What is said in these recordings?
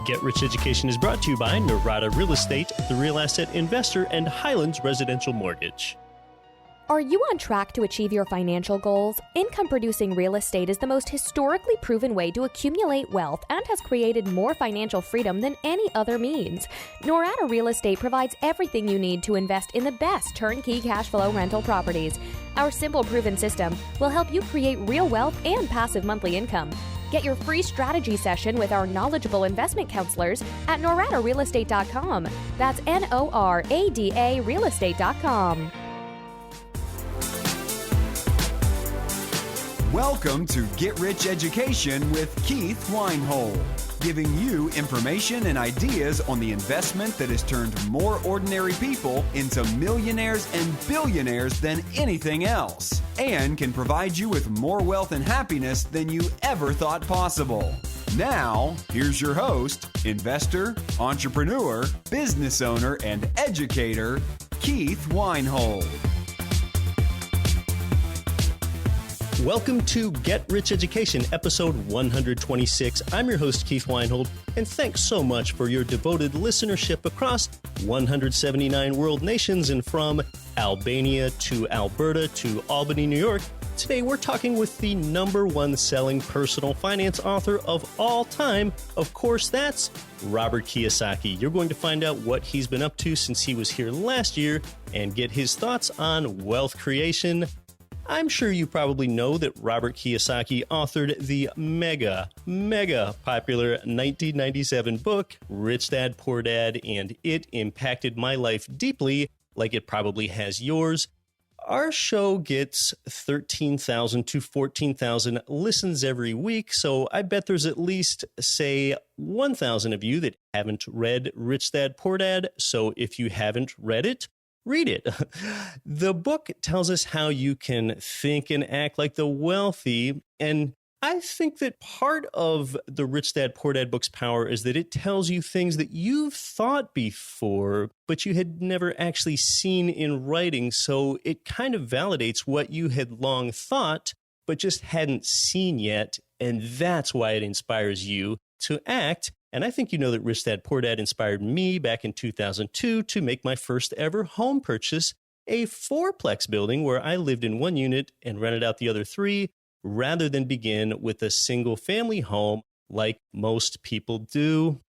Get Rich Education is brought to you by Norada Real Estate, the Real Asset Investor, and Highlands Residential Mortgage. Are you on track to achieve your financial goals? Income-producing real estate is the most historically proven way to accumulate wealth and has created more financial freedom than any other means. Norada Real Estate provides everything you need to invest in the best turnkey cash flow rental properties. Our simple, proven system will help you create real wealth and passive monthly income. Get your free strategy session with our knowledgeable investment counselors at noradarealestate.com. That's Norada realestate.com. Welcome to Get Rich Education with Keith Weinhold, giving you information and ideas on the investment that has turned more ordinary people into millionaires and billionaires than anything else, and can provide you with more wealth and happiness than you ever thought possible. Now, here's your host, investor, entrepreneur, business owner, and educator, Keith Weinhold. Welcome to Get Rich Education, episode 126. I'm your host, Keith Weinhold, and thanks so much for your devoted listenership across 179 world nations and from Albania to Alberta to Albany, New York. Today, we're talking with the number one selling personal finance author of all time. Of course, that's Robert Kiyosaki. You're going to find out what he's been up to since he was here last year and get his thoughts on wealth creation. I'm sure you probably know that Robert Kiyosaki authored the mega popular 1997 book, Rich Dad, Poor Dad, and it impacted my life deeply, like it probably has yours. Our show gets 13,000 to 14,000 listens every week, so I bet there's at least, say, 1,000 of you that haven't read Rich Dad, Poor Dad, so if you haven't read it, read it. The book tells us how you can think and act like the wealthy. And I think that part of the Rich Dad, Poor Dad book's power is that it tells you things that you've thought before, but you had never actually seen in writing. So it kind of validates what you had long thought, but just hadn't seen yet. And that's why it inspires you to act. And I think you know that Rich Dad, Poor Dad inspired me back in 2002 to make my first ever home purchase, a fourplex building where I lived in one unit and rented out the other three, rather than begin with a single family home like most people do.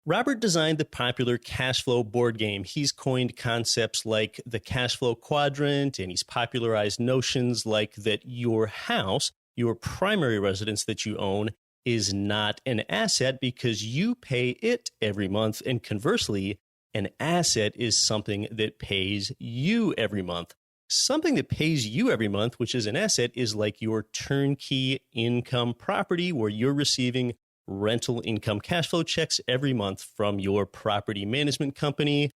Robert designed the popular cash flow board game. He's coined concepts like the cash flow quadrant, and he's popularized notions like that your house, your primary residence that you own, is not an asset because you pay it every month. And conversely, an asset is something that pays you every month. Something that pays you every month, which is an asset, is like your turnkey income property where you're receiving rental income cash flow checks every month from your property management company.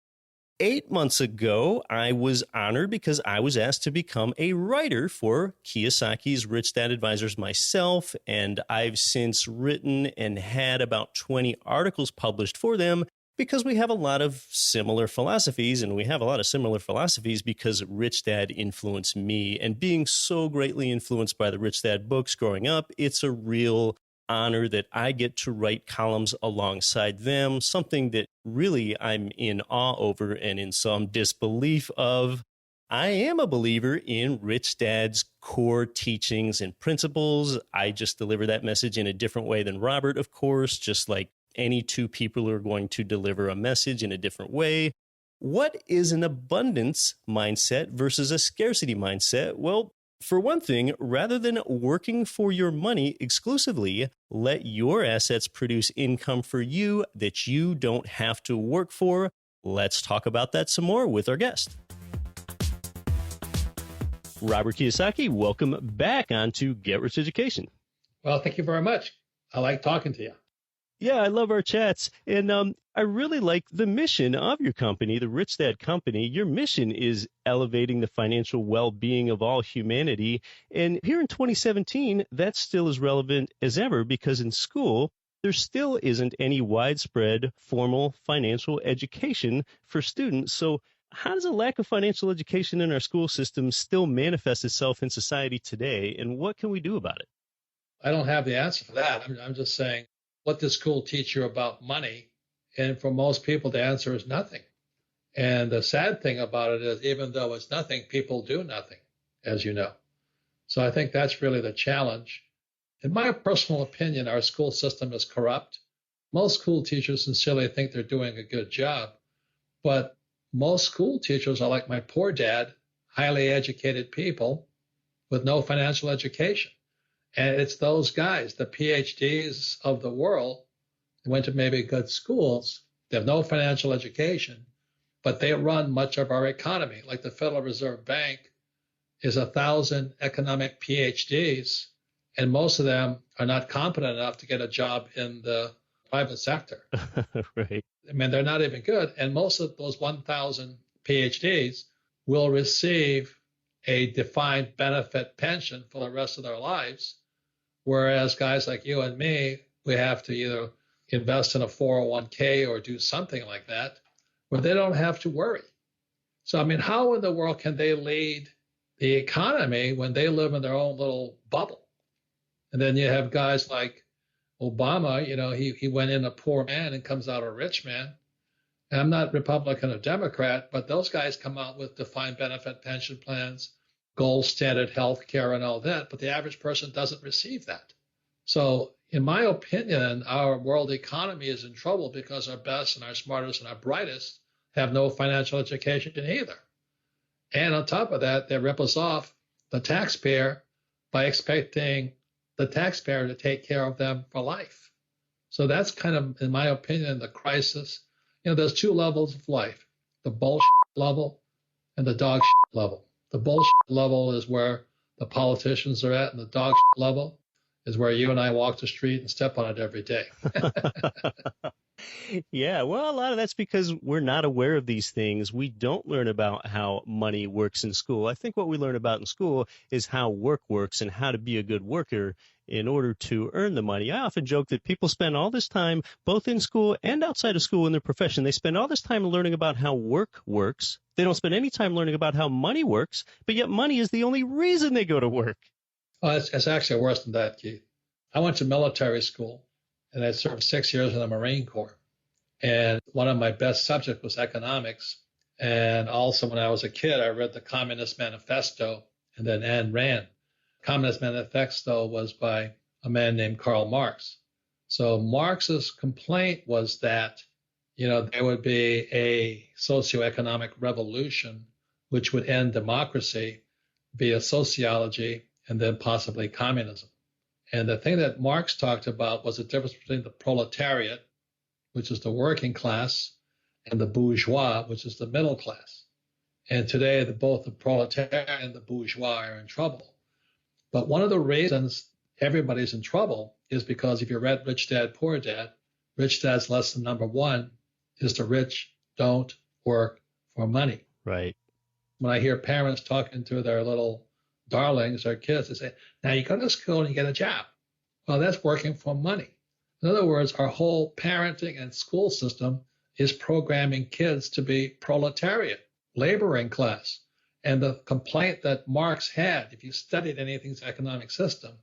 8 months ago, I was honored because I was asked to become a writer for Kiyosaki's Rich Dad Advisors myself, and I've since written and had about 20 articles published for them because we have a lot of similar philosophies, and we have a lot of similar philosophies because Rich Dad influenced me, and being so greatly influenced by the Rich Dad books growing up, it's a real honor that I get to write columns alongside them, something that really I'm in awe over and in some disbelief of. I am a believer in Rich Dad's core teachings and principles. I just deliver that message in a different way than Robert, of course, just like any two people are going to deliver a message in a different way. What is an abundance mindset versus a scarcity mindset? Well, for one thing, rather than working for your money exclusively, let your assets produce income for you that you don't have to work for. Let's talk about that some more with our guest. Robert Kiyosaki, welcome back onto Get Rich Education. Well, thank you very much. I like talking to you. Yeah, I love our chats. And I really like the mission of your company, the Rich Dad Company. Your mission is elevating the financial well-being of all humanity. And here in 2017, that's still as relevant as ever because in school, there still isn't any widespread formal financial education for students. So how does a lack of financial education in our school system still manifest itself in society today? And what can we do about it? I don't have the answer for that. I'm just saying what does school teach you about money? And for most people, the answer is nothing. And the sad thing about it is, even though it's nothing, people do nothing, as you know. So I think that's really the challenge. In my personal opinion, our school system is corrupt. Most school teachers sincerely think they're doing a good job, but most school teachers are like my poor dad, highly educated people with no financial education. And it's those guys, the PhDs of the world, who went to maybe good schools, they have no financial education, but they run much of our economy. Like the Federal Reserve Bank is 1,000 economic PhDs, and most of them are not competent enough to get a job in the private sector. Right. I mean, they're not even good. And most of those 1,000 PhDs will receive a defined benefit pension for the rest of their lives, whereas guys like you and me, we have to either invest in a 401k or do something like that, where they don't have to worry. So, I mean, how in the world can they lead the economy when they live in their own little bubble? And then you have guys like Obama, he went in a poor man and comes out a rich man. And I'm not Republican or Democrat, but those guys come out with defined benefit pension plans, gold standard health care and all that, but the average person doesn't receive that. So in my opinion, our world economy is in trouble because our best and our smartest and our brightest have no financial education either. And on top of that, they rip us off, the taxpayer, by expecting the taxpayer to take care of them for life. So that's kind of, in my opinion, the crisis. There's two levels of life, the bullshit level and the dog shit level. The bullshit level is where the politicians are at, and the dog shit level is where you and I walk the street and step on it every day. Yeah, well, a lot of that's because we're not aware of these things. We don't learn about how money works in school. I think what we learn about in school is how work works and how to be a good worker in order to earn the money. I often joke that people spend all this time, both in school and outside of school in their profession, they spend all this time learning about how work works. They don't spend any time learning about how money works, but yet money is the only reason they go to work. Oh, it's actually worse than that, Keith. I went to military school, and I served 6 years in the Marine Corps. And one of my best subjects was economics. And also when I was a kid, I read the Communist Manifesto and then Ayn Rand. Communist Manifesto was by a man named Karl Marx. So Marx's complaint was that, there would be a socioeconomic revolution which would end democracy via sociology and then possibly communism. And the thing that Marx talked about was the difference between the proletariat, which is the working class, and the bourgeois, which is the middle class. And today, both the proletariat and the bourgeois are in trouble. But one of the reasons everybody's in trouble is because if you read Rich Dad, Poor Dad, Rich Dad's lesson number one is the rich don't work for money. Right. When I hear parents talking to their little darlings, their kids, they say, now you go to school and you get a job. Well, that's working for money. In other words, our whole parenting and school system is programming kids to be proletariat, laboring class. And the complaint that Marx had, if you studied anything's economic system,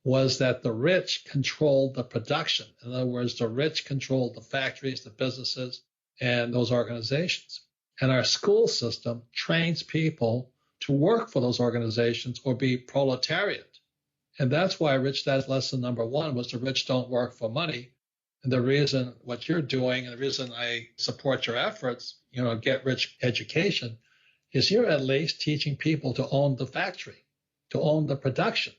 was that the rich controlled the production. In other words, the rich controlled the factories, the businesses, and those organizations. And our school system trains people to work for those organizations or be proletariat. And that's why Rich Dad's lesson number one was the rich don't work for money. And the reason what you're doing and the reason I support your efforts, Get Rich Education, is you're at least teaching people to own the factory, to own the production.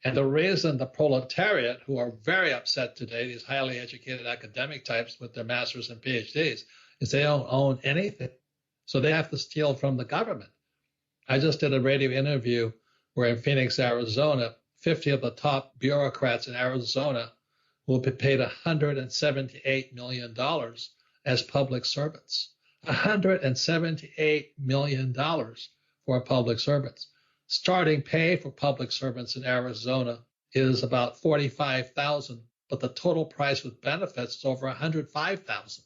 And the reason the proletariat, who are very upset today, these highly educated academic types with their masters and PhDs, is they don't own anything. So they have to steal from the government. I just did a radio interview where in Phoenix, Arizona, 50 of the top bureaucrats in Arizona will be paid $178 million as public servants. $178 million for public servants. Starting pay for public servants in Arizona is about $45,000, but the total price with benefits is over $105,000.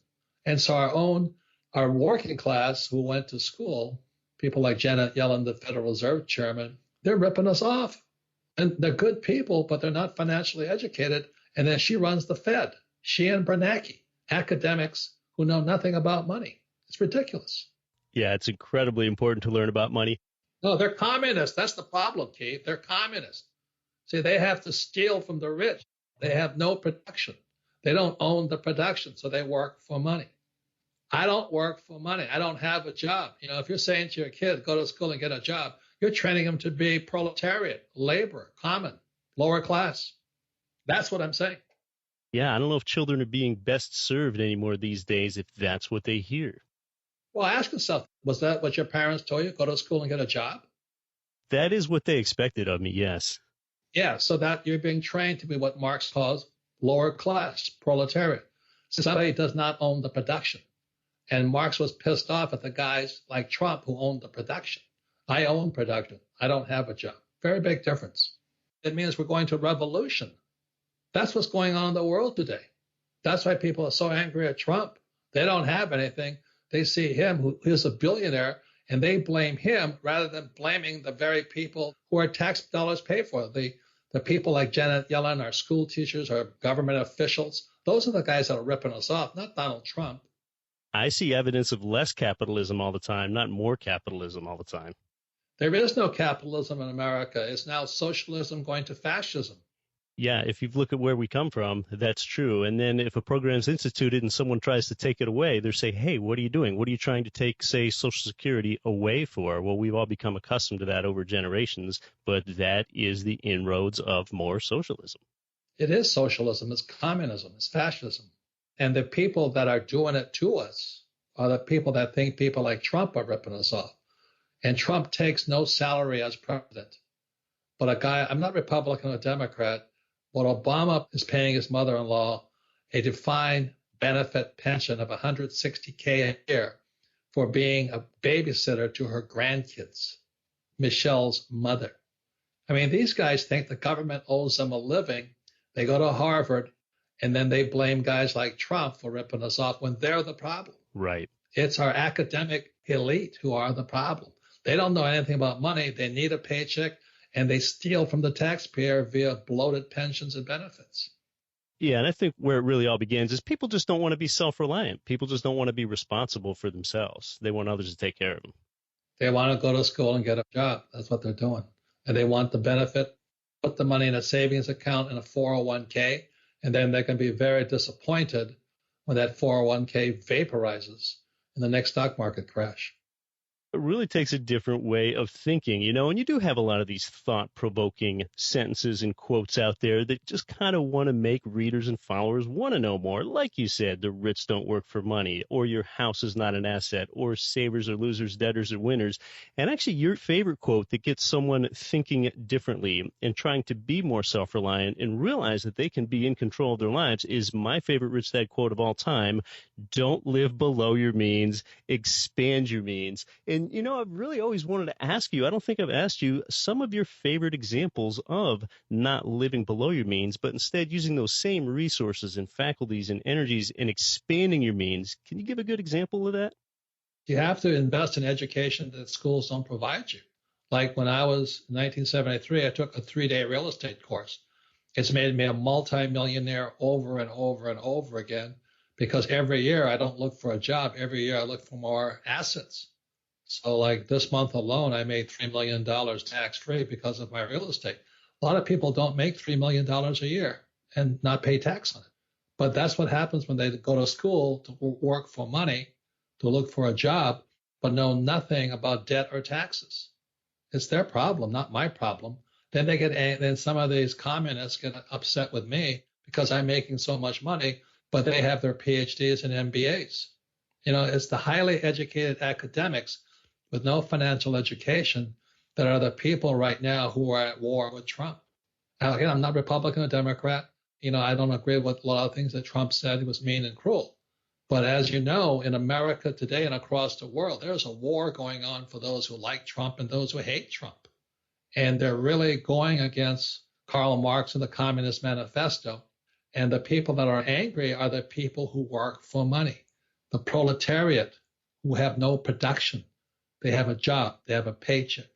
And so our working class who went to school, people like Janet Yellen, the Federal Reserve Chairman, they're ripping us off. And they're good people, but they're not financially educated. And then she runs the Fed. She and Bernanke, academics who know nothing about money. It's ridiculous. Yeah, it's incredibly important to learn about money. No, they're communists. That's the problem, Keith. They're communists. See, they have to steal from the rich. They have no production. They don't own the production, so they work for money. I don't work for money. I don't have a job. If you're saying to your kid, go to school and get a job, you're training them to be proletariat, labor, common, lower class. That's what I'm saying. Yeah, I don't know if children are being best served anymore these days if that's what they hear. Well, ask yourself, was that what your parents told you? Go to school and get a job? That is what they expected of me, yes. Yeah, so that you're being trained to be what Marx calls lower class, proletariat. Society does not own the production. And Marx was pissed off at the guys like Trump who owned the production. I own production. I don't have a job. Very big difference. It means we're going to revolution. That's what's going on in the world today. That's why people are so angry at Trump. They don't have anything. They see him, who is a billionaire, and they blame him rather than blaming the very people who our tax dollars pay for. The people like Janet Yellen, our school teachers, our government officials, those are the guys that are ripping us off, not Donald Trump. I see evidence of less capitalism all the time, not more capitalism all the time. There is no capitalism in America. It's now socialism going to fascism. Yeah, if you look at where we come from, that's true. And then if a program's instituted and someone tries to take it away, they say, hey, what are you doing? What are you trying to take, say, Social Security away for? Well, we've all become accustomed to that over generations, but that is the inroads of more socialism. It is socialism. It's communism. It's fascism. And the people that are doing it to us are the people that think people like Trump are ripping us off. And Trump takes no salary as president. But a guy, I'm not Republican or Democrat, but Obama is paying his mother-in-law a defined benefit pension of $160K a year for being a babysitter to her grandkids, Michelle's mother. I mean, these guys think the government owes them a living. They go to Harvard, and then they blame guys like Trump for ripping us off when they're the problem. Right. It's our academic elite who are the problem. They don't know anything about money. They need a paycheck, and they steal from the taxpayer via bloated pensions and benefits. Yeah, and I think where it really all begins is people just don't want to be self-reliant. People just don't want to be responsible for themselves. They want others to take care of them. They want to go to school and get a job. That's what they're doing. And they want the benefit, put the money in a savings account in a 401k, and then they can be very disappointed when that 401k vaporizes in the next stock market crash. It really takes a different way of thinking, and you do have a lot of these thought-provoking sentences and quotes out there that just kind of want to make readers and followers want to know more. Like you said, the rich don't work for money, or your house is not an asset, or savers are losers, debtors are winners. And actually, your favorite quote that gets someone thinking differently and trying to be more self-reliant and realize that they can be in control of their lives is my favorite Rich Dad quote of all time: don't live below your means, expand your means. And I've really always wanted to ask you, I don't think I've asked you some of your favorite examples of not living below your means, but instead using those same resources and faculties and energies and expanding your means. Can you give a good example of that? You have to invest in education that schools don't provide you. Like when I was in 1973, I took a 3-day real estate course. It's made me a multimillionaire over and over and over again, because every year I don't look for a job. Every year I look for more assets. So like this month alone, I made $3 million tax-free because of my real estate. A lot of people don't make $3 million a year and not pay tax on it. But that's what happens when they go to school to work for money, to look for a job, but know nothing about debt or taxes. It's their problem, not my problem. Then some of these communists get upset with me because I'm making so much money, but they have their PhDs and MBAs. It's the highly educated academics with no financial education that are the people right now who are at war with Trump. Now, again, I'm not Republican or Democrat. I don't agree with a lot of things that Trump said. He was mean and cruel. But as you know, in America today and across the world, there's a war going on for those who like Trump and those who hate Trump. And they're really going against Karl Marx and the Communist Manifesto. And the people that are angry are the people who work for money, the proletariat who have no production. They have a job. They have a paycheck.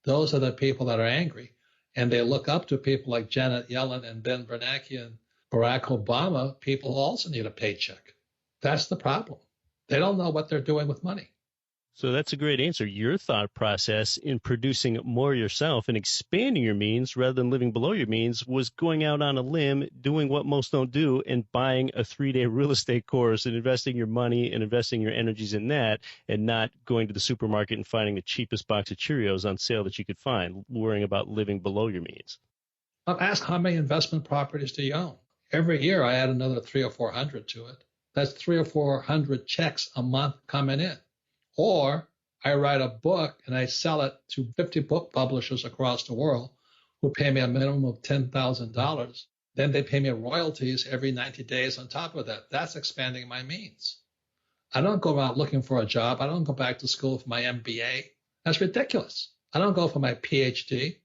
Those are the people that are angry. And they look up to people like Janet Yellen and Ben Bernanke and Barack Obama, people also need a paycheck. That's the problem. They don't know what they're doing with money. So that's a great answer. Your thought process in producing more yourself and expanding your means rather than living below your means was going out on a limb, doing what most don't do, and buying a 3-day real estate course and investing your money and investing your energies in that, and not going to the supermarket and finding the cheapest box of Cheerios on sale that you could find, worrying about living below your means. I've asked, how many investment properties do you own? Every year I add another 300 or 400 to it. That's 300 or 400 checks a month coming in. Or I write a book and I sell it to 50 book publishers across the world who pay me a minimum of $10,000. Then they pay me royalties every 90 days on top of that. That's expanding my means. I don't go out looking for a job. I don't go back to school for my MBA. That's ridiculous. I don't go for my PhD.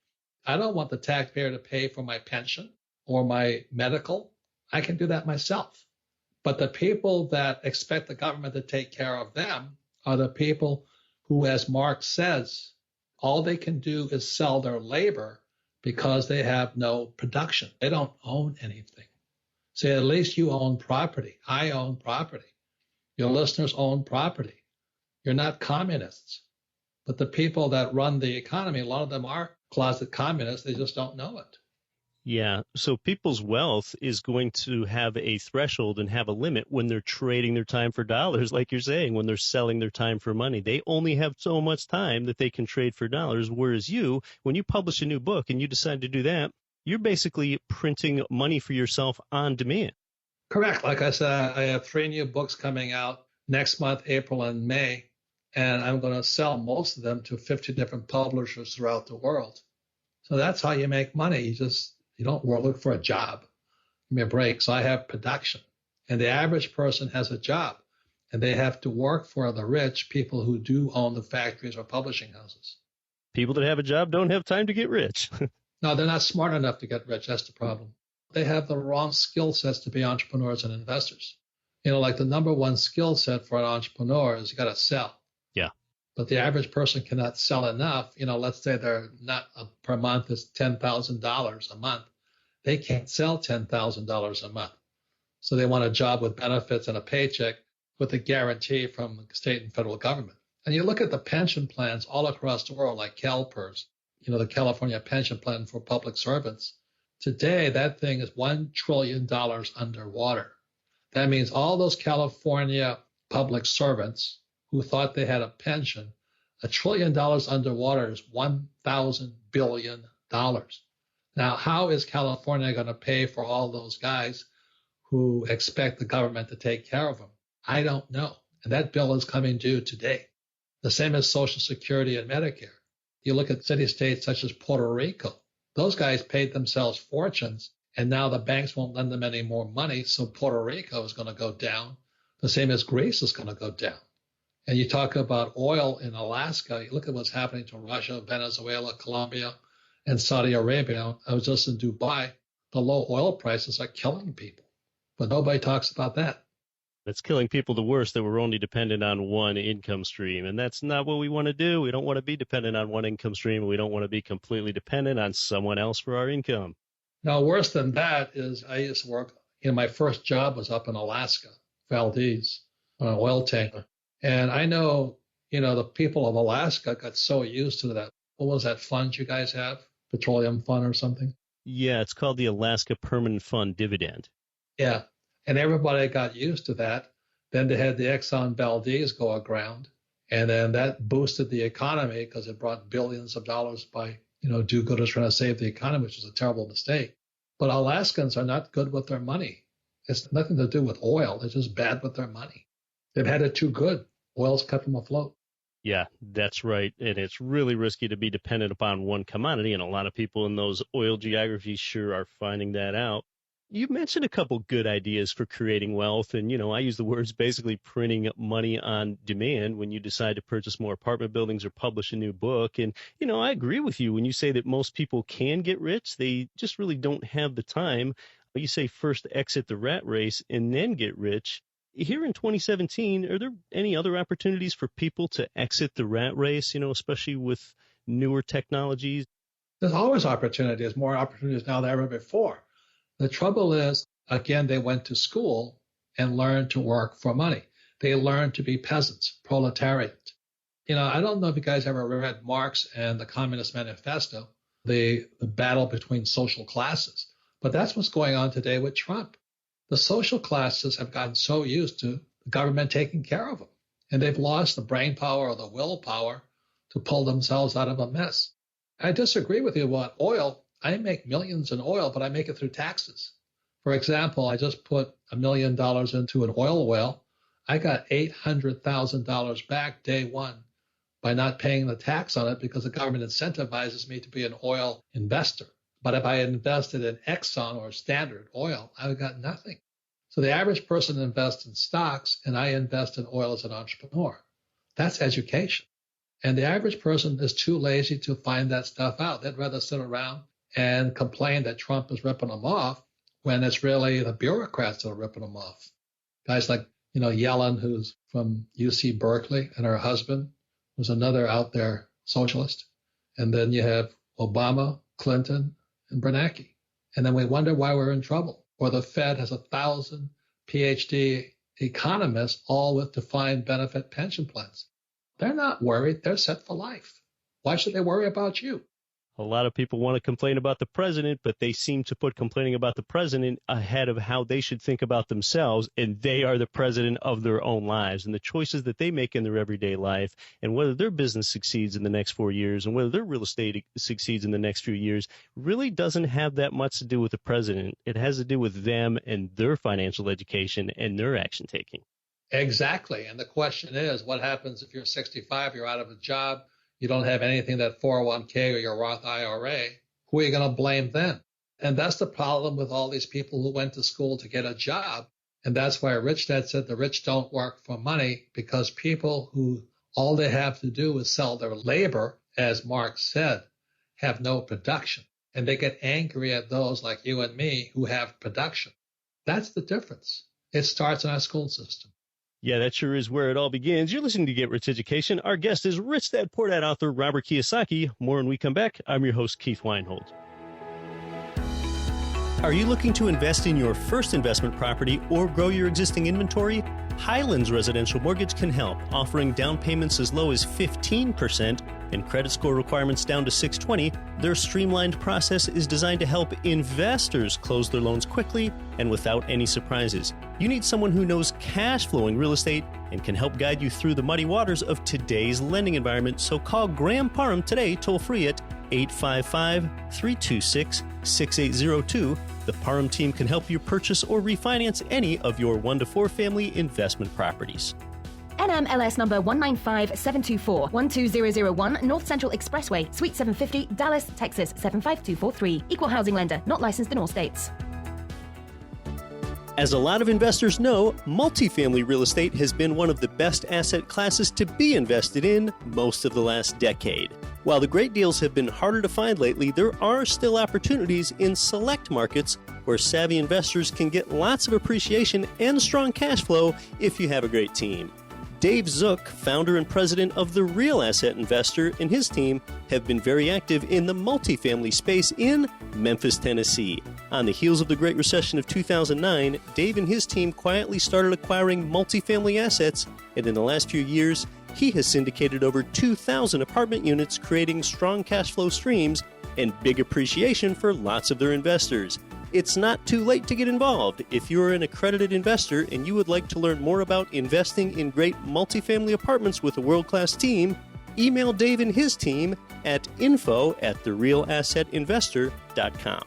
I don't want the taxpayer to pay for my pension or my medical. I can do that myself. But the people that expect the government to take care of them are the people who, as Marx says, all they can do is sell their labor because they have no production. They don't own anything. So at least you own property. I own property. Your listeners own property. You're not communists. But the people that run the economy, a lot of them are closet communists. They just don't know it. Yeah. So people's wealth is going to have a threshold and have a limit when they're trading their time for dollars, like you're saying, when they're selling their time for money. They only have so much time that they can trade for dollars. Whereas you, when you publish a new book and you decide to do that, you're basically printing money for yourself on demand. Correct. Like I said, I have 3 new books coming out next month, April and May, and I'm going to sell most of them to 50 different publishers throughout the world. So that's how you make money. You don't look for a job. Give me a break. So I have production. And the average person has a job. And they have to work for the rich people who do own the factories or publishing houses. People that have a job don't have time to get rich. No, they're not smart enough to get rich. That's the problem. They have the wrong skill sets to be entrepreneurs and investors. Like the number one skill set for an entrepreneur is you got to sell. Yeah. But the average person cannot sell enough. Let's say their net per month is $10,000 a month. They can't sell $10,000 a month. So they want a job with benefits and a paycheck with a guarantee from the state and federal government. And you look at the pension plans all across the world, like CalPERS, the California Pension Plan for Public Servants. Today, that thing is $1 trillion underwater. That means all those California public servants who thought they had a pension, $1 trillion underwater is $1,000 billion. Now, how is California going to pay for all those guys who expect the government to take care of them? I don't know. And that bill is coming due today. The same as Social Security and Medicare. You look at city-states such as Puerto Rico. Those guys paid themselves fortunes, and now the banks won't lend them any more money, so Puerto Rico is going to go down. The same as Greece is going to go down. And you talk about oil in Alaska. You look at what's happening to Russia, Venezuela, Colombia, and Saudi Arabia. I was just in Dubai. The low oil prices are killing people. But nobody talks about that. It's killing people the worst that we're only dependent on one income stream. And that's not what we want to do. We don't want to be dependent on one income stream. We don't want to be completely dependent on someone else for our income. Now, worse than that is I used to work, my first job was up in Alaska, Valdez, on an oil tanker. And I know, the people of Alaska got so used to that. What was that fund you guys have? Petroleum fund or something? Yeah, it's called the Alaska Permanent Fund Dividend. Yeah. And everybody got used to that. Then they had the Exxon Valdez go aground. And then that boosted the economy because it brought billions of dollars by, do-gooders trying to save the economy, which was a terrible mistake. But Alaskans are not good with their money. It's nothing to do with oil. They're just bad with their money. They've had it too good. Oil's kept them afloat. Yeah, that's right. And it's really risky to be dependent upon one commodity. And a lot of people in those oil geographies sure are finding that out. You mentioned a couple good ideas for creating wealth. And, I use the words basically printing money on demand when you decide to purchase more apartment buildings or publish a new book. And, I agree with you when you say that most people can get rich. They just really don't have the time. You say first exit the rat race and then get rich. Here in 2017, are there any other opportunities for people to exit the rat race, especially with newer technologies? There's always opportunities, more opportunities now than ever before. The trouble is Again, they went to school and learned to work for money. They learned to be peasants, proletariat. I don't know if you guys ever read Marx and the Communist Manifesto, the battle between social classes. But that's what's going on today with Trump. The social classes have gotten so used to the government taking care of them, and they've lost the brain power or the willpower to pull themselves out of a mess. I disagree with you about oil. I make millions in oil, but I make it through taxes. For example, I just put $1 million into an oil well. I got $800,000 back day one by not paying the tax on it because the government incentivizes me to be an oil investor. But if I had invested in Exxon or Standard Oil, I would have got nothing. So the average person invests in stocks, and I invest in oil as an entrepreneur. That's education. And the average person is too lazy to find that stuff out. They'd rather sit around and complain that Trump is ripping them off when it's really the bureaucrats that are ripping them off. Guys like, Yellen, who's from UC Berkeley, and her husband was another out there socialist. And then you have Obama, Clinton, and Bernanke. And then we wonder why we're in trouble. Or the Fed has 1,000 PhD economists, all with defined benefit pension plans. They're not worried. They're set for life. Why should they worry about you? A lot of people want to complain about the president, but they seem to put complaining about the president ahead of how they should think about themselves, and they are the president of their own lives and the choices that they make in their everyday life, and whether their business succeeds in the next 4 years and whether their real estate succeeds in the next few years really doesn't have that much to do with the president. It has to do with them and their financial education and their action taking. Exactly. And the question is, what happens if you're 65, you're out of a job, you don't have anything that 401k or your Roth IRA? Who are you going to blame then? And that's the problem with all these people who went to school to get a job. And that's why Rich Dad said the rich don't work for money, because people who all they have to do is sell their labor, as Marx said, have no production. And they get angry at those like you and me who have production. That's the difference. It starts in our school system. Yeah, that sure is where it all begins. You're listening to Get Rich Education. Our guest is Rich Dad Poor Dad author Robert Kiyosaki. More when we come back. I'm your host, Keith Weinhold. Are you looking to invest in your first investment property or grow your existing inventory? Highlands Residential Mortgage can help, offering down payments as low as 15% and credit score requirements down to 620. Their streamlined process is designed to help investors close their loans quickly and without any surprises. You need someone who knows cash flowing real estate and can help guide you through the muddy waters of today's lending environment. So call Graham Parham today, toll free at 855-326-6802. The Parham team can help you purchase or refinance any of your 1 to 4 family investment properties. NMLS number 195724, 12001 North Central Expressway, Suite 750, Dallas, Texas 75243. Equal housing lender, not licensed in all states. As a lot of investors know, multifamily real estate has been one of the best asset classes to be invested in most of the last decade. While the great deals have been harder to find lately, there are still opportunities in select markets where savvy investors can get lots of appreciation and strong cash flow if you have a great team. Dave Zook, founder and president of The Real Asset Investor, and his team have been very active in the multifamily space in Memphis, Tennessee. On the heels of the Great Recession of 2009, Dave and his team quietly started acquiring multifamily assets, and in the last few years, he has syndicated over 2,000 apartment units, creating strong cash flow streams and big appreciation for lots of their investors. It's not too late to get involved. If you're an accredited investor and you would like to learn more about investing in great multifamily apartments with a world-class team, email Dave and his team at info@therealassetinvestor.com.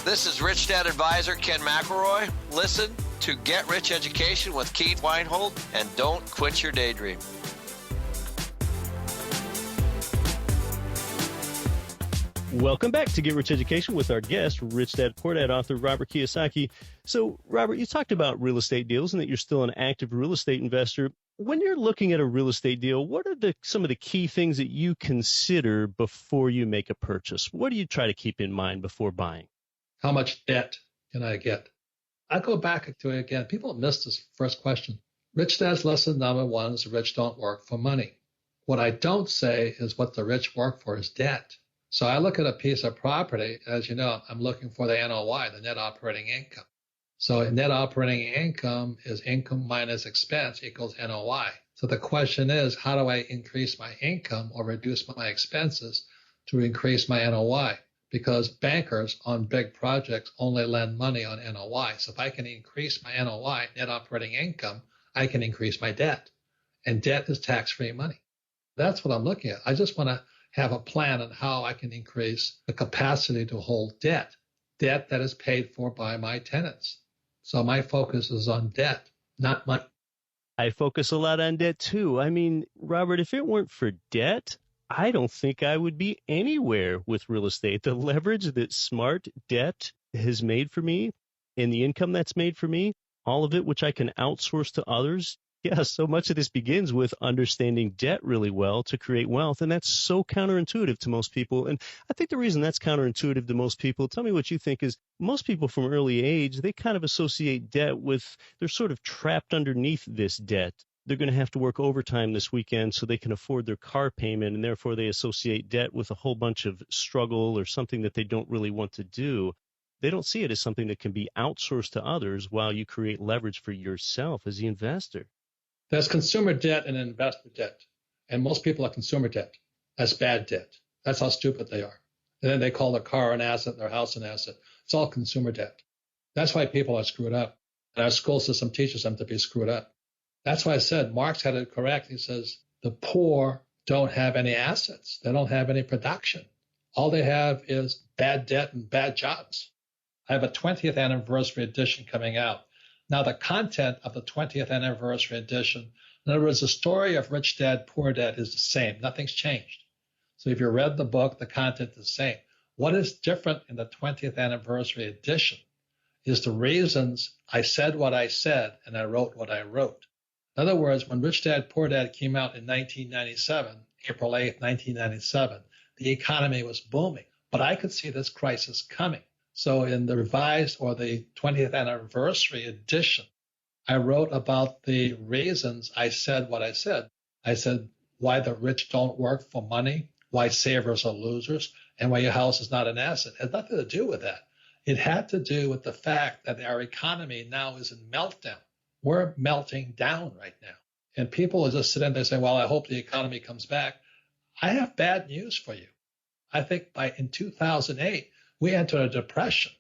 This is Rich Dad Advisor Ken McElroy. Listen to Get Rich Education with Keith Weinhold, and don't quit your daydream. Welcome back to Get Rich Education with our guest, Rich Dad Poor Dad author Robert Kiyosaki. So, Robert, you talked about real estate deals and that you're still an active real estate investor. When you're looking at a real estate deal, what are some of the key things that you consider before you make a purchase? What do you try to keep in mind before buying? How much debt can I get? I go back to it again. People miss this first question. Rich Dad's lesson number one is the rich don't work for money. What I don't say is what the rich work for is debt. So I look at a piece of property, as you know, I'm looking for the NOI, the net operating income. So net operating income is income minus expense equals NOI. So the question is, how do I increase my income or reduce my expenses to increase my NOI? Because bankers on big projects only lend money on NOI. So if I can increase my NOI, net operating income, I can increase my debt. And debt is tax-free money. That's what I'm looking at. I just want to have a plan on how I can increase the capacity to hold debt that is paid for by my tenants. So my focus is on debt, not money. I focus a lot on debt too. I mean, Robert, if it weren't for debt, I don't think I would be anywhere with real estate. The leverage that smart debt has made for me and the income that's made for me, all of it, which I can outsource to others. Yeah, so much of this begins with understanding debt really well to create wealth. And that's so counterintuitive to most people. And I think the reason that's counterintuitive to most people, tell me what you think, is most people from early age, they kind of associate debt with, they're sort of trapped underneath this debt. They're going to have to work overtime this weekend so they can afford their car payment. And therefore they associate debt with a whole bunch of struggle or something that they don't really want to do. They don't see it as something that can be outsourced to others while you create leverage for yourself as the investor. There's consumer debt and investor debt. And most people are consumer debt. That's bad debt. That's how stupid they are. And then they call their car an asset, their house an asset. It's all consumer debt. That's why people are screwed up. And our school system teaches them to be screwed up. That's why I said Marx had it correct. He says the poor don't have any assets. They don't have any production. All they have is bad debt and bad jobs. I have a 20th anniversary edition coming out. Now, the content of the 20th anniversary edition, in other words, the story of Rich Dad, Poor Dad is the same. Nothing's changed. So if you read the book, the content is the same. What is different in the 20th anniversary edition is the reasons I said what I said and I wrote what I wrote. In other words, when Rich Dad, Poor Dad came out in 1997, April 8th, 1997, the economy was booming. But I could see this crisis coming. So in the revised or the 20th anniversary edition, I wrote about the reasons I said what I said. I said why the rich don't work for money, why savers are losers, and why your house is not an asset. It had nothing to do with that. It had to do with the fact that our economy now is in meltdown. We're melting down right now. And people are just sitting there saying, well, I hope the economy comes back. I have bad news for you. I think in 2008, we entered a depression,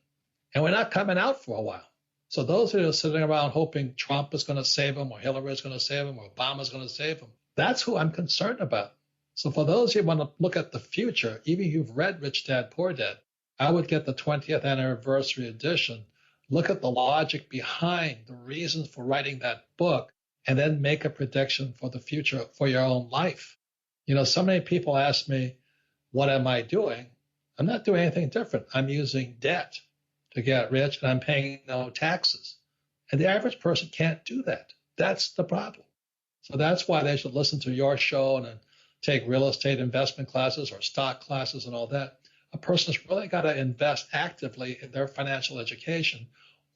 and we're not coming out for a while. So those who are sitting around hoping Trump is going to save them, or Hillary is going to save them, or Obama is going to save them, that's who I'm concerned about. So for those who want to look at the future, even if you've read Rich Dad, Poor Dad, I would get the 20th anniversary edition, look at the logic behind the reasons for writing that book, and then make a prediction for the future for your own life. You know, so many people ask me, what am I doing? I'm not doing anything different. I'm using debt to get rich, and I'm paying no taxes. And the average person can't do that. That's the problem. So that's why they should listen to your show and take real estate investment classes or stock classes and all that. A person's really got to invest actively in their financial education,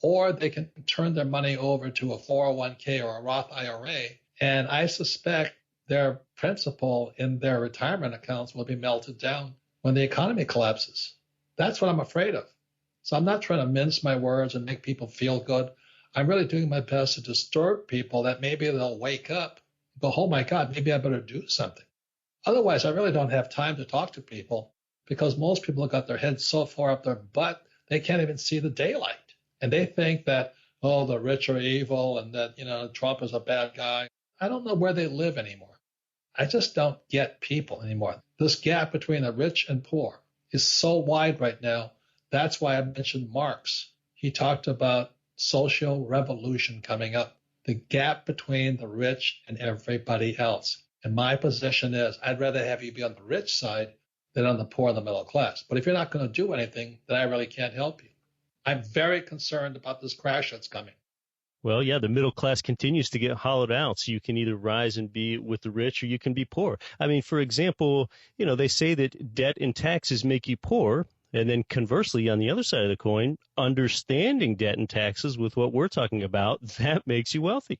or they can turn their money over to a 401k or a Roth IRA. And I suspect their principal in their retirement accounts will be melted down when the economy collapses. That's what I'm afraid of. So I'm not trying to mince my words and make people feel good. I'm really doing my best to disturb people that maybe they'll wake up and go, oh my God, maybe I better do something. Otherwise, I really don't have time to talk to people because most people have got their heads so far up their butt, they can't even see the daylight. And they think that, oh, the rich are evil and that, you know, Trump is a bad guy. I don't know where they live anymore. I just don't get people anymore. This gap between the rich and poor is so wide right now. That's why I mentioned Marx. He talked about social revolution coming up, the gap between the rich and everybody else. And my position is I'd rather have you be on the rich side than on the poor and the middle class. But if you're not going to do anything, then I really can't help you. I'm very concerned about this crash that's coming. Well, yeah, the middle class continues to get hollowed out. So you can either rise and be with the rich or you can be poor. I mean, for example, you know, they say that debt and taxes make you poor. And then conversely, on the other side of the coin, understanding debt and taxes with what we're talking about, that makes you wealthy.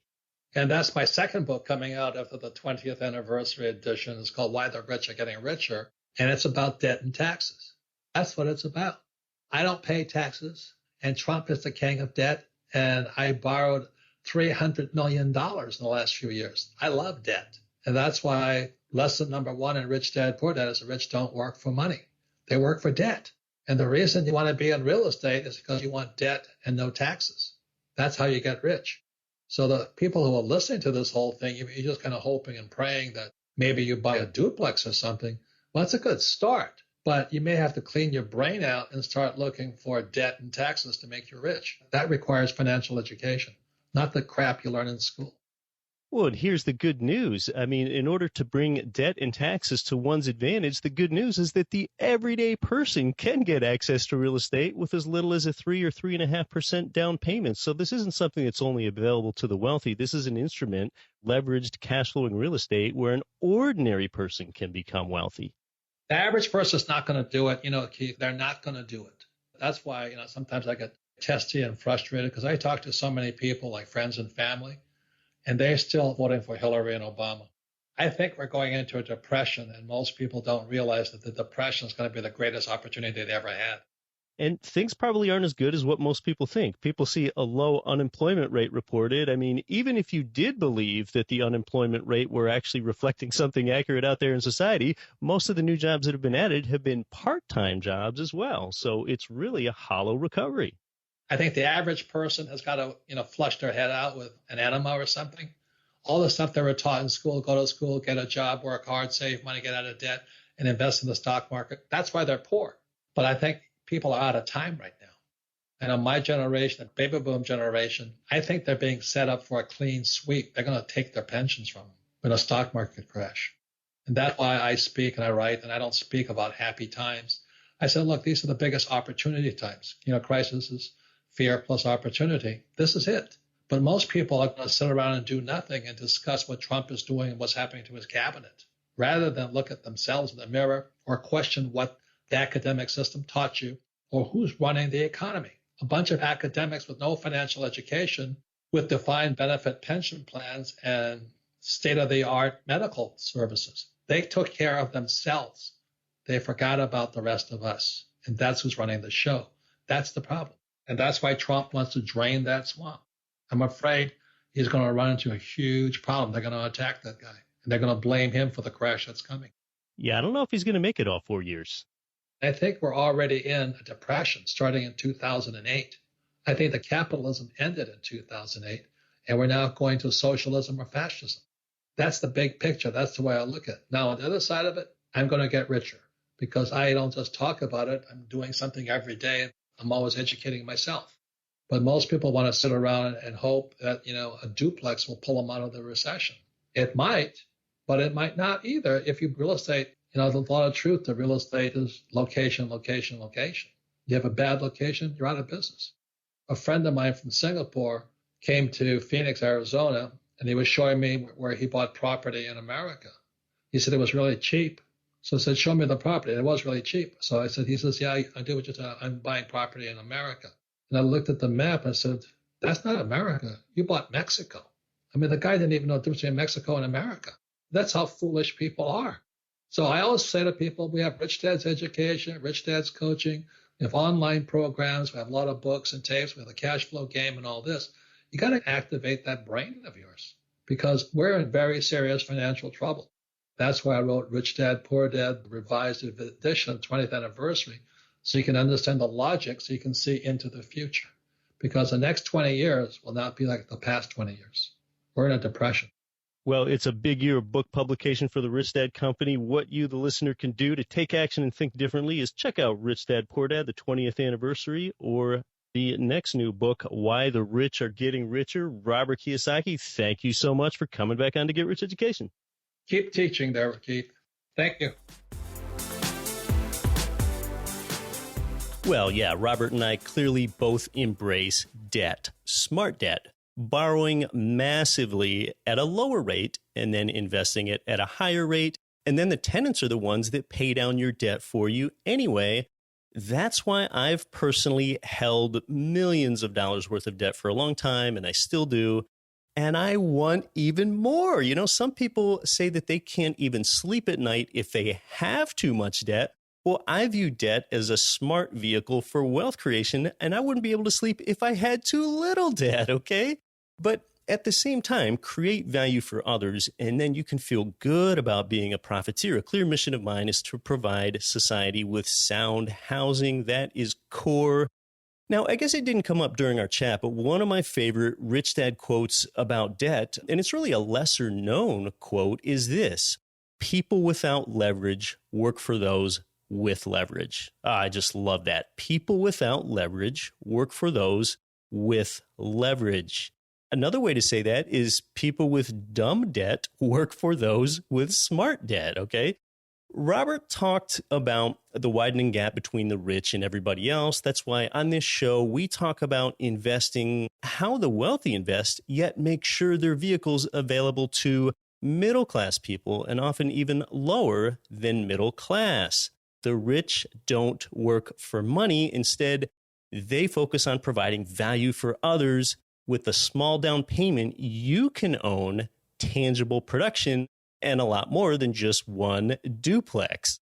And that's my second book coming out after the 20th anniversary edition. It's called Why the Rich Are Getting Richer. And it's about debt and taxes. That's what it's about. I don't pay taxes, and Trump is the king of debt, and I borrowed $300 million in the last few years. I love debt. And that's why lesson number one in Rich Dad, Poor Dad is the rich don't work for money. They work for debt. And the reason you want to be in real estate is because you want debt and no taxes. That's how you get rich. So the people who are listening to this whole thing, you're just kind of hoping and praying that maybe you buy a duplex or something. Well, that's a good start, but you may have to clean your brain out and start looking for debt and taxes to make you rich. That requires financial education, not the crap you learn in school. Well, and here's the good news. I mean, in order to bring debt and taxes to one's advantage, the good news is that the everyday person can get access to real estate with as little as a 3 or 3.5% down payment. So this isn't something that's only available to the wealthy. This is an instrument, leveraged cash flowing real estate, where an ordinary person can become wealthy. The average person's not going to do it. Keith, they're not going to do it. That's why, sometimes I get testy and frustrated because I talk to so many people, like friends and family, and they're still voting for Hillary and Obama. I think we're going into a depression, and most people don't realize that the depression is going to be the greatest opportunity they ever had. And things probably aren't as good as what most people think. People see a low unemployment rate reported. I mean, even if you did believe that the unemployment rate were actually reflecting something accurate out there in society, most of the new jobs that have been added have been part-time jobs as well. So it's really a hollow recovery. I think the average person has got to, flush their head out with an enema or something. All the stuff they were taught in school, go to school, get a job, work hard, save money, get out of debt, and invest in the stock market. That's why they're poor. But I think people are out of time right now. And in my generation, the baby boom generation, I think they're being set up for a clean sweep. They're going to take their pensions from them when a stock market crash. And that's why I speak and I write, and I don't speak about happy times. I said, look, these are the biggest opportunity times. Crisis is fear plus opportunity. This is it. But most people are going to sit around and do nothing and discuss what Trump is doing and what's happening to his cabinet, rather than look at themselves in the mirror or question what the academic system taught you or who's running the economy. A bunch of academics with no financial education, with defined benefit pension plans and state-of-the-art medical services. They took care of themselves. They forgot about the rest of us. And that's who's running the show. That's the problem. And that's why Trump wants to drain that swamp. I'm afraid he's going to run into a huge problem. They're going to attack that guy, and they're going to blame him for the crash that's coming. Yeah, I don't know if he's going to make it all 4 years. I think we're already in a depression starting in 2008. I think the capitalism ended in 2008, and we're now going to socialism or fascism. That's the big picture. That's the way I look at it. Now, on the other side of it, I'm going to get richer because I don't just talk about it. I'm doing something every day. I'm always educating myself. But most people want to sit around and hope that, a duplex will pull them out of the recession. It might, but it might not either. If you real estate, there's a lot of truth to real estate is location, location, location. You have a bad location, you're out of business. A friend of mine from Singapore came to Phoenix, Arizona, and he was showing me where he bought property in America. He said it was really cheap. So I said, show me the property. And it was really cheap. So I said, he says, yeah, I do what you said. I'm buying property in America. And I looked at the map and I said, that's not America. You bought Mexico. I mean, the guy didn't even know the difference between Mexico and America. That's how foolish people are. So I always say to people, we have Rich Dad's education, Rich Dad's coaching, we have online programs, we have a lot of books and tapes, we have a cash flow game and all this. You got to activate that brain of yours because we're in very serious financial trouble. That's why I wrote Rich Dad, Poor Dad, the revised edition, 20th anniversary, so you can understand the logic, so you can see into the future. Because the next 20 years will not be like the past 20 years. We're in a depression. Well, it's a big year of book publication for the Rich Dad Company. What you, the listener, can do to take action and think differently is check out Rich Dad, Poor Dad, the 20th anniversary, or the next new book, Why the Rich Are Getting Richer. Robert Kiyosaki, thank you so much for coming back on to Get Rich Education. Keep teaching there, Keith. Thank you. Well, yeah, Robert and I clearly both embrace debt, smart debt, borrowing massively at a lower rate and then investing it at a higher rate. And then the tenants are the ones that pay down your debt for you anyway. That's why I've personally held millions of dollars worth of debt for a long time, and I still do. and I want even more. You know, some people say that they can't even sleep at night if they have too much debt. Well, I view debt as a smart vehicle for wealth creation, and I wouldn't be able to sleep if I had too little debt, okay? But at the same time, create value for others, and then you can feel good about being a profiteer. A clear mission of mine is to provide society with sound housing. That is core. Now, I guess it didn't come up during our chat, but one of my favorite Rich Dad quotes about debt, and it's really a lesser known quote, is this: people without leverage work for those with leverage. I just love that. People without leverage work for those with leverage. Another way to say that is people with dumb debt work for those with smart debt, okay? Robert talked about the widening gap between the rich and everybody else. That's why on this show, we talk about investing, how the wealthy invest, yet make sure their vehicles available to middle-class people and often even lower than middle class. The rich don't work for money. Instead, they focus on providing value for others. With a small down payment, you can own tangible production and a lot more than just one duplex.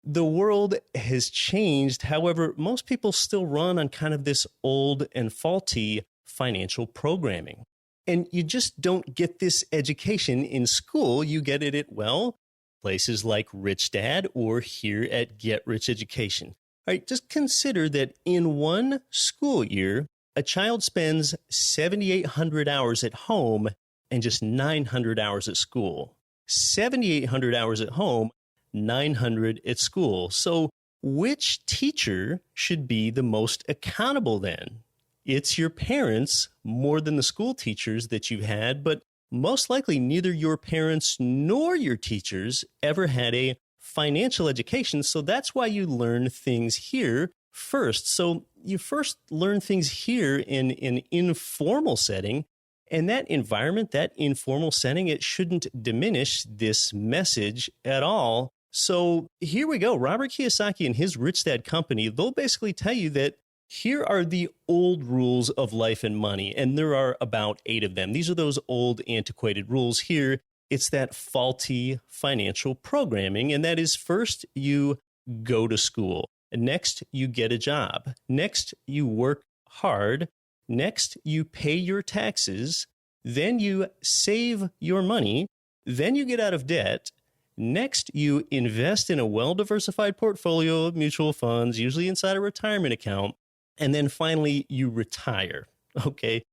The world has changed. However, most people still run on kind of this old and faulty financial programming. And you just don't get this education in school. You get it at, well, places like Rich Dad or here at Get Rich Education. All right, just consider that in one school year, a child spends 7,800 hours at home and just 900 hours at school. 7,800 hours at home, 900 at school. So which teacher should be the most accountable then? It's your parents more than the school teachers that you've had, but most likely neither your parents nor your teachers ever had a financial education. So that's why you learn things here first. So you first learn things here in an informal setting. And that environment, that informal setting, it shouldn't diminish this message at all. So here we go. Robert Kiyosaki and his Rich Dad company, they'll basically tell you that here are the old rules of life and money. And there are about 8 of them. These are those old antiquated rules. Here, it's that faulty financial programming. And that is, first, you go to school. Next, you get a job. Next, you work hard. Next, you pay your taxes. Then you save your money. Then you get out of debt. Next, you invest in a well-diversified portfolio of mutual funds, usually inside a retirement account. And then finally, you retire. Okay.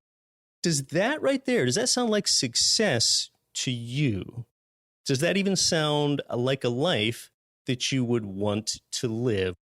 Does that right there, does that sound like success to you? Does that even sound like a life that you would want to live?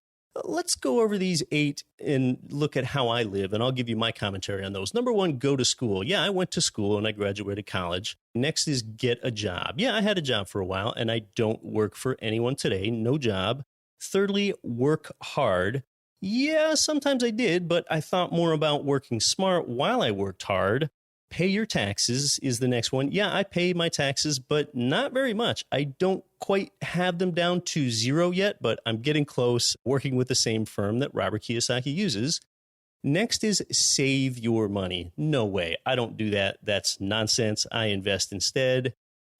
Let's go over these 8 and look at how I live, and I'll give you my commentary on those. Number 1, go to school. Yeah, I went to school and I graduated college. Next is get a job. Yeah, I had a job for a while, and I don't work for anyone today. No job. Thirdly, work hard. Yeah, sometimes I did, but I thought more about working smart while I worked hard. Pay your taxes is the next one. Yeah, I pay my taxes, but not very much. I don't quite have them down to 0 yet, but I'm getting close, working with the same firm that Robert Kiyosaki uses. Next is save your money. No way. I don't do that. That's nonsense. I invest instead.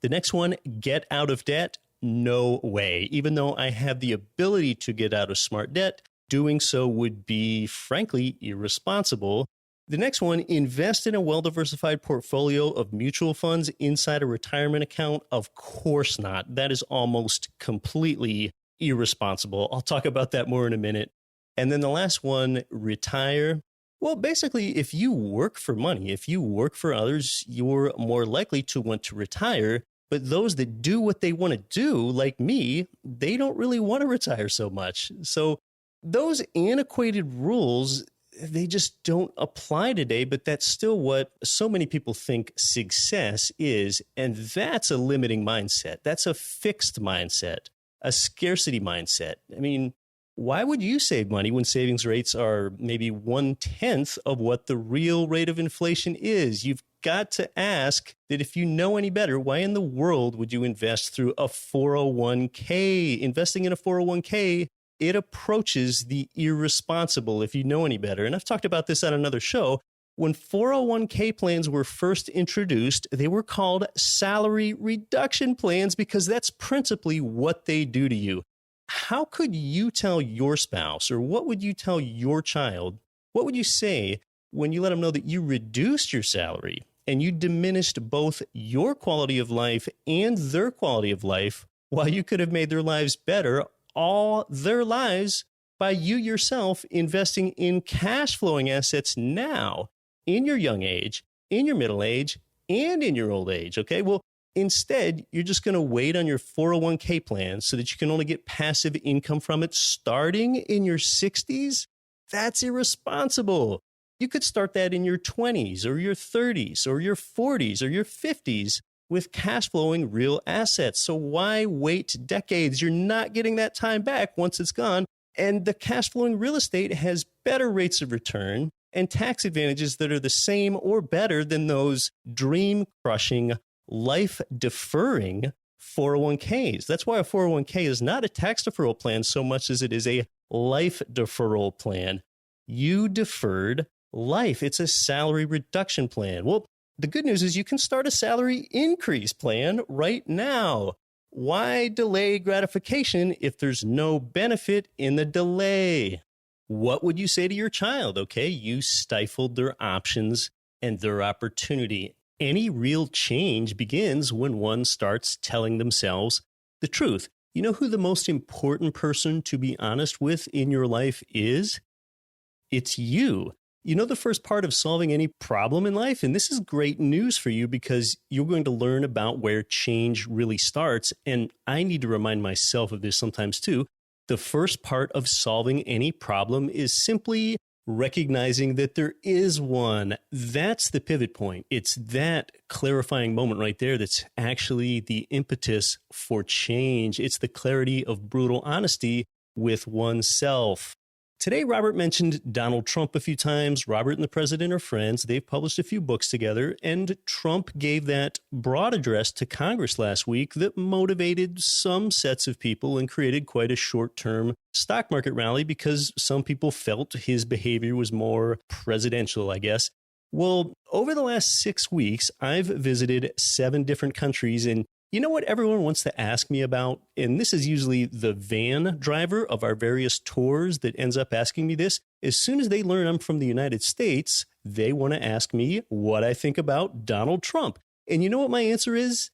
The next one, get out of debt. No way. Even though I have the ability to get out of smart debt, doing so would be, frankly, irresponsible. The next one, invest in a well-diversified portfolio of mutual funds inside a retirement account. Of course not. That is almost completely irresponsible. I'll talk about that more in a minute. And then the last one, retire. Well, basically, if you work for money, if you work for others, you're more likely to want to retire. But those that do what they want to do, like me, they don't really want to retire so much. So those antiquated rules, they just don't apply today, but that's still what so many people think success is. And that's a limiting mindset. That's a fixed mindset, a scarcity mindset. I mean, why would you save money when savings rates are maybe 1/10 of what the real rate of inflation is? You've got to ask that if you know any better, why in the world would you invest through a 401k? Investing in a 401k, it approaches the irresponsible if you know any better. And I've talked about this on another show. When 401k plans were first introduced, they were called salary reduction plans because that's principally what they do to you. How could you tell your spouse, or what would you tell your child? What would you say when you let them know that you reduced your salary and you diminished both your quality of life and their quality of life, while you could have made their lives better all their lives by you yourself investing in cash flowing assets now, in your young age, in your middle age, and in your old age? Okay, well, instead, you're just going to wait on your 401k plan so that you can only get passive income from it starting in your 60s? That's irresponsible. You could start that in your 20s or your 30s or your 40s or your 50s with cash flowing real assets. So why wait decades? You're not getting that time back once it's gone. And the cash flowing real estate has better rates of return and tax advantages that are the same or better than those dream crushing, life deferring 401ks. That's why a 401k is not a tax deferral plan so much as it is a life deferral plan. You deferred life. It's a salary reduction plan. Well, the good news is you can start a salary increase plan right now. Why delay gratification if there's no benefit in the delay? What would you say to your child? Okay, you stifled their options and their opportunity. Any real change begins when one starts telling themselves the truth. You know who the most important person to be honest with in your life is? It's you. You know the first part of solving any problem in life? And this is great news for you because you're going to learn about where change really starts. And I need to remind myself of this sometimes too. The first part of solving any problem is simply recognizing that there is one. That's the pivot point. It's that clarifying moment right there that's actually the impetus for change. It's the clarity of brutal honesty with oneself. Today, Robert mentioned Donald Trump a few times. Robert and the president are friends. They've published a few books together, and Trump gave that broad address to Congress last week that motivated some sets of people and created quite a short-term stock market rally because some people felt his behavior was more presidential, I guess. Well, over the last 6 weeks, I've visited 7 different countries, and you know what everyone wants to ask me about? And this is usually the van driver of our various tours that ends up asking me this. As soon as they learn I'm from the United States, they want to ask me what I think about Donald Trump. And you know what my answer is?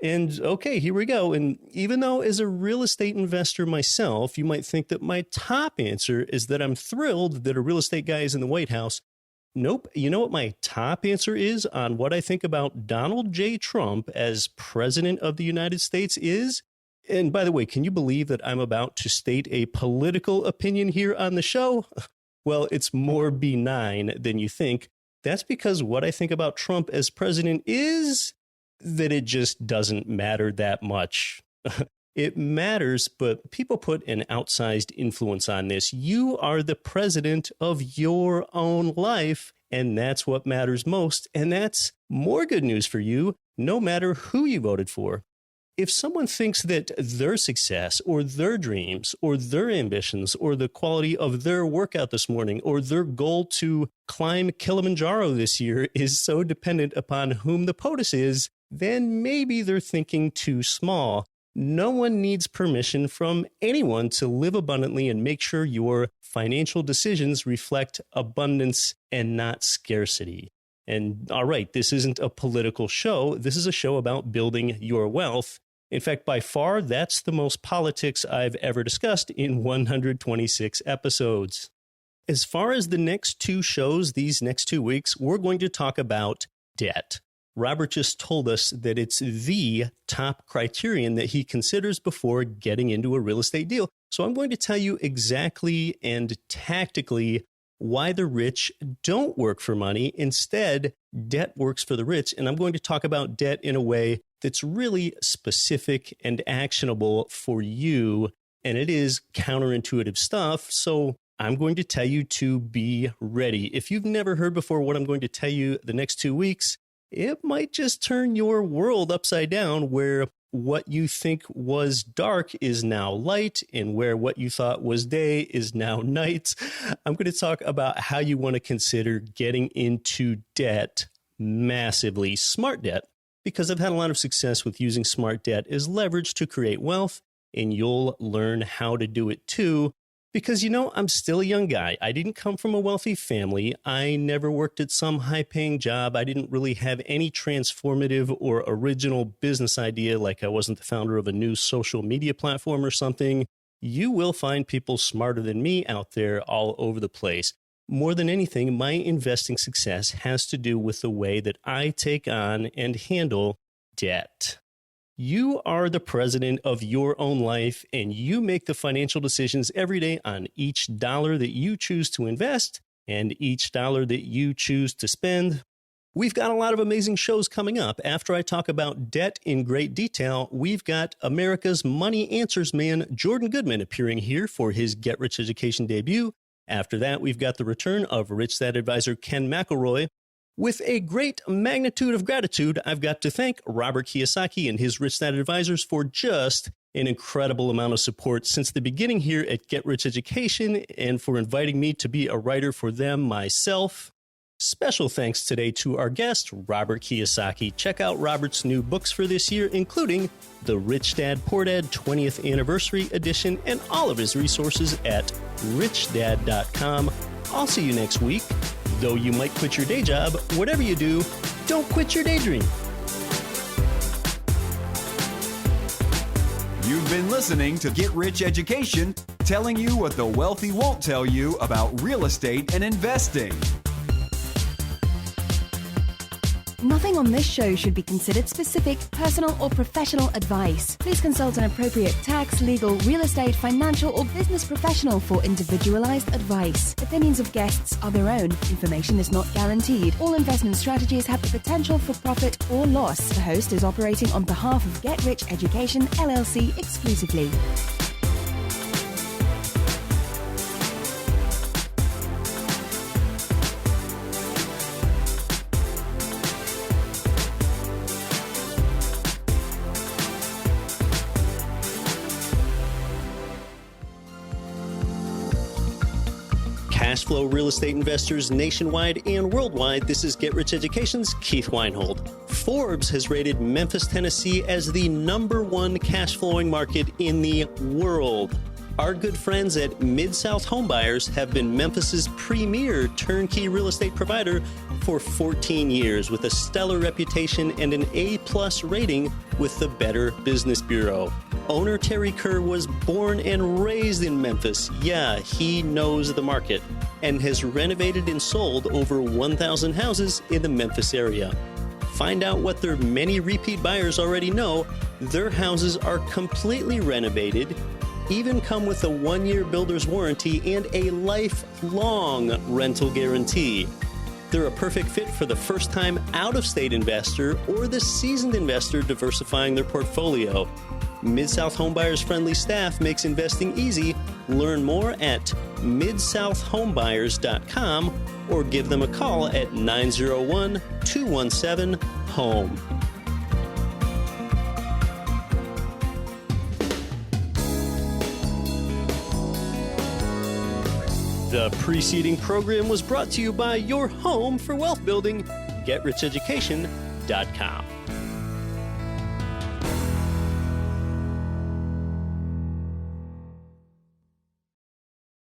And okay, here we go. And even though as a real estate investor myself, you might think that my top answer is that I'm thrilled that a real estate guy is in the White House. Nope. You know what my top answer is on what I think about Donald J. Trump as president of the United States is? And by the way, can you believe that I'm about to state a political opinion here on the show? Well, it's more benign than you think. That's because what I think about Trump as president is that it just doesn't matter that much. It matters, but people put an outsized influence on this. You are the president of your own life, and that's what matters most. And that's more good news for you, no matter who you voted for. If someone thinks that their success or their dreams or their ambitions or the quality of their workout this morning or their goal to climb Kilimanjaro this year is so dependent upon whom the POTUS is, then maybe they're thinking too small. No one needs permission from anyone to live abundantly and make sure your financial decisions reflect abundance and not scarcity. And all right, this isn't a political show. This is a show about building your wealth. In fact, by far, that's the most politics I've ever discussed in 126 episodes. As far as the next 2 shows, these next 2 weeks, we're going to talk about debt. Robert just told us that it's the top criterion that he considers before getting into a real estate deal. So I'm going to tell you exactly and tactically why the rich don't work for money. Instead, debt works for the rich. And I'm going to talk about debt in a way that's really specific and actionable for you. And it is counterintuitive stuff. So I'm going to tell you to be ready. If you've never heard before what I'm going to tell you the next 2 weeks, it might just turn your world upside down where what you think was dark is now light, and where what you thought was day is now night. I'm going to talk about how you want to consider getting into debt, massively smart debt, because I've had a lot of success with using smart debt as leverage to create wealth, and you'll learn how to do it too. Because, I'm still a young guy. I didn't come from a wealthy family. I never worked at some high-paying job. I didn't really have any transformative or original business idea, like I wasn't the founder of a new social media platform or something. You will find people smarter than me out there all over the place. More than anything, my investing success has to do with the way that I take on and handle debt. You are the president of your own life, and you make the financial decisions every day on each dollar that you choose to invest and each dollar that you choose to spend. We've got a lot of amazing shows coming up. After I talk about debt in great detail, we've got America's Money Answers man, Jordan Goodman, appearing here for his Get Rich Education debut. After that, we've got the return of Rich Dad Advisor Ken McElroy. With a great magnitude of gratitude, I've got to thank Robert Kiyosaki and his Rich Dad Advisors for just an incredible amount of support since the beginning here at Get Rich Education, and for inviting me to be a writer for them myself. Special thanks today to our guest, Robert Kiyosaki. Check out Robert's new books for this year, including the Rich Dad Poor Dad 20th Anniversary Edition, and all of his resources at richdad.com. I'll see you next week. Though you might quit your day job, whatever you do, don't quit your daydream. You've been listening to Get Rich Education, telling you what the wealthy won't tell you about real estate and investing. Nothing on this show should be considered specific, personal, or professional advice. Please consult an appropriate tax, legal, real estate, financial, or business professional for individualized advice. Opinions of guests are their own. Information is not guaranteed. All investment strategies have the potential for profit or loss. The host is operating on behalf of Get Rich Education, LLC exclusively. Cash flow real estate investors nationwide and worldwide, this is Get Rich Education's Keith Weinhold. Forbes has rated Memphis, Tennessee as the #1 cash flowing market in the world. Our good friends at Mid-South Homebuyers have been Memphis's premier turnkey real estate provider for 14 years with a stellar reputation and an A+ rating with the Better Business Bureau. Owner Terry Kerr was born and raised in Memphis. Yeah, he knows the market and has renovated and sold over 1,000 houses in the Memphis area. Find out what their many repeat buyers already know. Their houses are completely renovated, even come with a 1-year builder's warranty and a lifelong rental guarantee. They're a perfect fit for the first-time out-of-state investor or the seasoned investor diversifying their portfolio. Mid-South Homebuyers' friendly staff makes investing easy. Learn more at midsouthhomebuyers.com or give them a call at 901-217-HOME. The preceding program was brought to you by your home for wealth building, GetRichEducation.com.